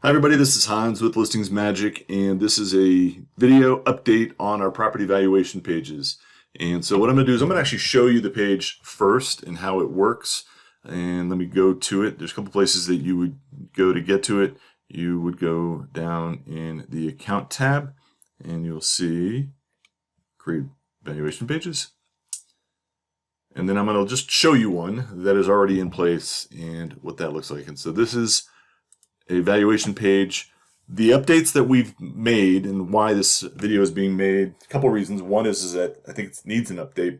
Hi everybody, this is Hans with ListingsMagic, and this is a video update on our property valuation pages. And so what I'm going to do is I'm going to actually show you the page first and how it works. And let me go to it. There's a couple places that you would go to get to it. You would go down in the Account tab, and you'll see Create Valuation Pages. And then I'm going to just show you one that is already in place and what that looks like. And so this is a valuation page. The updates that we've made and why this video is being made, a couple reasons. One is that I think it needs an update.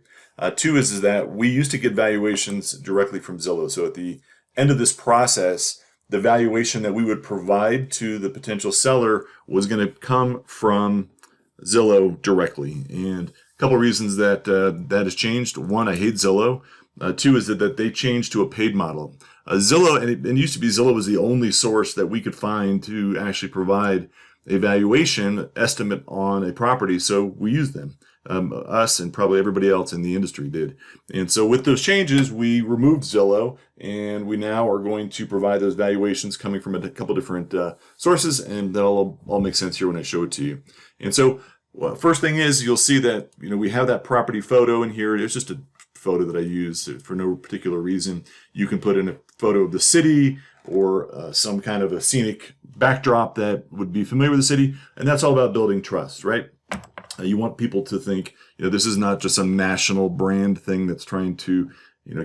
Two is that we used to get valuations directly from Zillow. So at the end of this process, the valuation that we would provide to the potential seller was going to come from Zillow directly. And a couple reasons that that has changed. One, I hate Zillow. Two is that they changed to a paid model. Zillow, and it used to be Zillow was the only source that we could find to actually provide a valuation estimate on a property, so we used them. Us and probably everybody else in the industry did. And so with those changes, we removed Zillow, and we now are going to provide those valuations coming from a couple different sources, and that'll all make sense here when I show it to you. And so first thing is, you'll see that we have that property photo in here. It's just a photo that I use for no particular reason. You can put in a photo of the city or some kind of a scenic backdrop that would be familiar with the city, and that's all about building trust, right? You want people to think, this is not just some national brand thing that's trying to,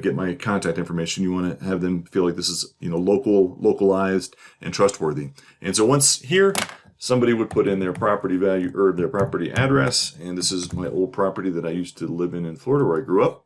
get my contact information. You want to have them feel like this is, localized and trustworthy. And so once here, somebody would put in their property value or their property address, and this is my old property that I used to live in Florida, where I grew up.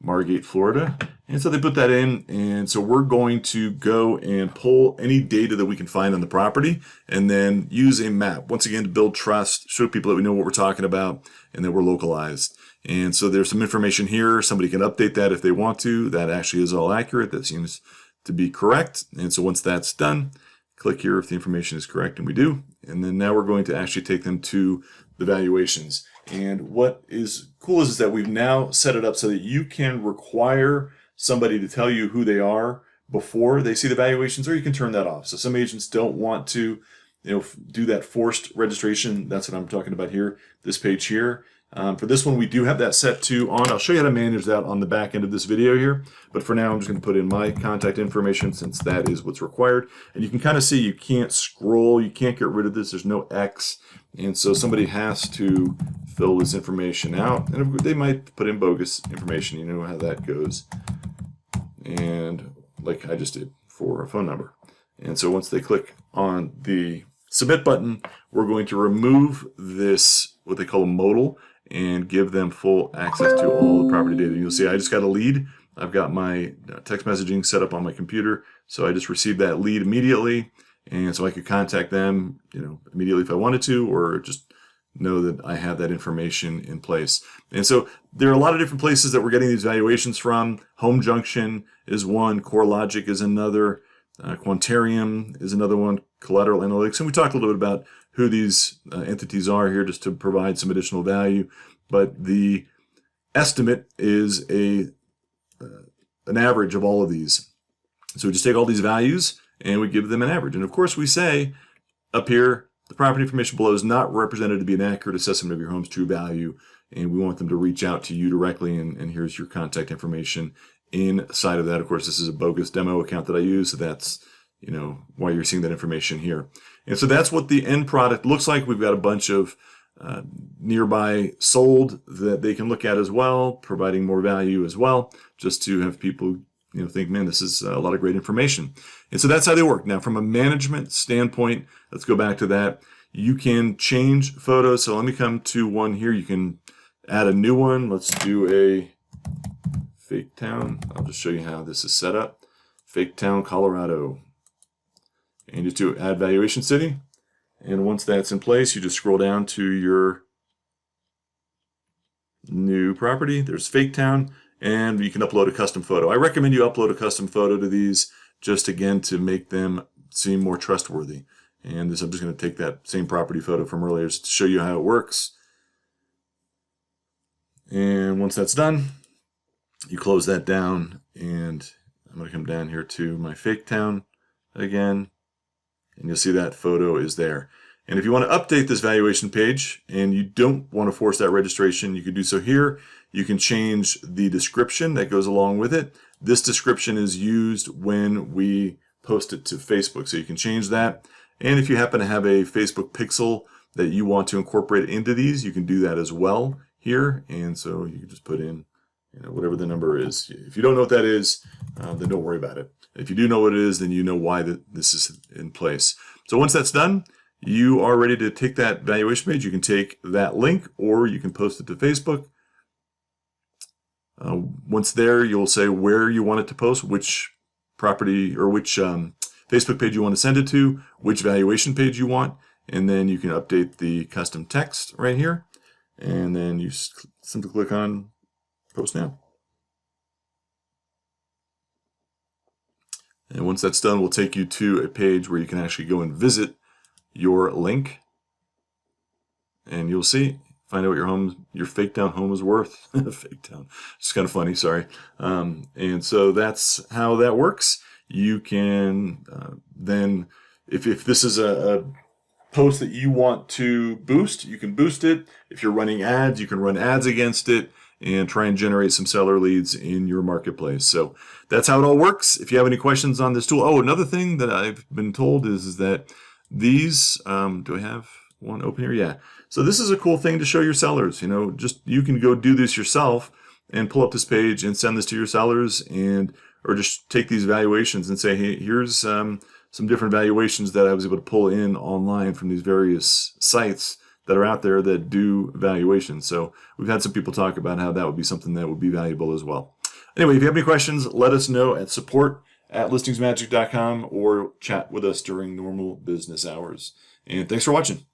Margate, Florida. And so they put that in, and so we're going to go and pull any data that we can find on the property and then use a map, once again, to build trust, show people that we know what we're talking about and that we're localized. And so there's some information here. Somebody can update that if they want to. That actually is all accurate. That seems to be correct. And so once that's done, click here if the information is correct, and we do. And then now we're going to actually take them to the valuations. And what is cool is that we've now set it up so that you can require somebody to tell you who they are before they see the valuations, or you can turn that off. So some agents don't want to, do that forced registration. That's what I'm talking about here, this page here. For this one, we do have that set to on. I'll show you how to manage that on the back end of this video here. But for now, I'm just going to put in my contact information since that is what's required. And you can kind of see you can't scroll. You can't get rid of this. There's no X. And so somebody has to fill this information out. And they might put in bogus information. You know how that goes. And like I just did for a phone number. And so once they click on the submit button, we're going to remove this, what they call a modal, and give them full access to all the property data. You'll see I just got a lead. I've got my text messaging set up on my computer, so I just received that lead immediately, and so I could contact them, immediately if I wanted to, or just know that I have that information in place. And so there are a lot of different places that we're getting these valuations from. Home Junction is one, CoreLogic is another, Quantarium is another one, Collateral Analytics, and we talked a little bit about who these entities are here just to provide some additional value. But the estimate is an average of all of these. So we just take all these values and we give them an average. And of course we say up here, the property information below is not represented to be an accurate assessment of your home's true value. And we want them to reach out to you directly, and here's your contact information inside of that. Of course, this is a bogus demo account that I use, so that's why you're seeing that information here. And so that's what the end product looks like. We've got a bunch of nearby sold that they can look at as well, providing more value as well, just to have people think, man, this is a lot of great information. And so that's how they work. Now, from a management standpoint, let's go back to that. You can change photos. So let me come to one here. You can add a new one. Let's do a fake town. I'll just show you how this is set up. Fake town, Colorado. And just do add valuation city. And once that's in place, you just scroll down to your new property. There's fake town, and you can upload a custom photo. I recommend you upload a custom photo to these just again to make them seem more trustworthy. And this, I'm just going to take that same property photo from earlier to show you how it works. And once that's done, you close that down, and I'm going to come down here to my fake town again. and you'll see that photo is there. And if you want to update this valuation page and you don't want to force that registration, you can do so here. You can change the description that goes along with it. This description is used when we post it to Facebook, so you can change that. And if you happen to have a Facebook pixel that you want to incorporate into these, you can do that as well here. And so you can just put in, whatever the number is. If you don't know what that is, then don't worry about it. If you do know what it is, then you know why this is in place. So once that's done, you are ready to take that valuation page. You can take that link or you can post it to Facebook. Once there, you'll say where you want it to post, which property or which Facebook page you want to send it to, which valuation page you want, and then you can update the custom text right here, and then you simply click on Post Now. And once that's done, we'll take you to a page where you can actually go and visit your link, and you'll see, find out what your fake down home is worth. Fake down, it's kind of funny, sorry. And so that's how that works. You can then, if this is a post that you want to boost, you can boost it. If you're running ads, you can run ads against it and try and generate some seller leads in your marketplace. So that's how it all works. If you have any questions on this tool, another thing that I've been told is that these, do I have one open here? Yeah. So this is a cool thing to show your sellers. You can go do this yourself and pull up this page and send this to your sellers, or just take these valuations and say, hey, here's some different valuations that I was able to pull in online from these various sites that are out there that do valuations. So we've had some people talk about how that would be something that would be valuable as well. Anyway, if you have any questions, let us know at support@listingsmagic.com or chat with us during normal business hours. And thanks for watching.